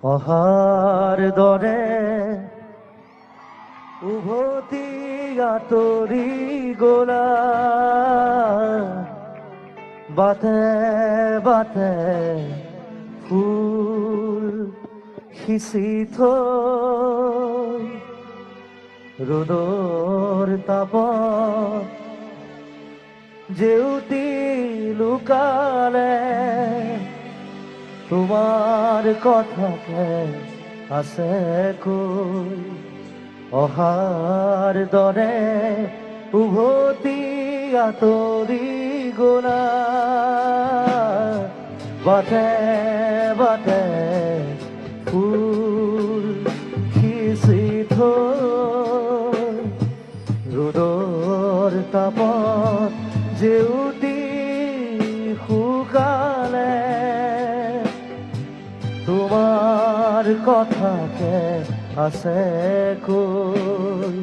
অহাৰ দৰে উভতি আঁতৰি গলা, বাটে বাটে ফুল সিঁচি থৈ ৰ'দৰ তাপত জেউতি লুকালে তোমাৰ কথাকে আছে কৈ। অহাৰ দৰে উভতি আঁতৰি গলা, বাটে বাটে ফুল সিঁচি থৈ ৰ'দৰ তাপত জেউতি শুকালে তোমাৰ কথাকে আছে কৈ।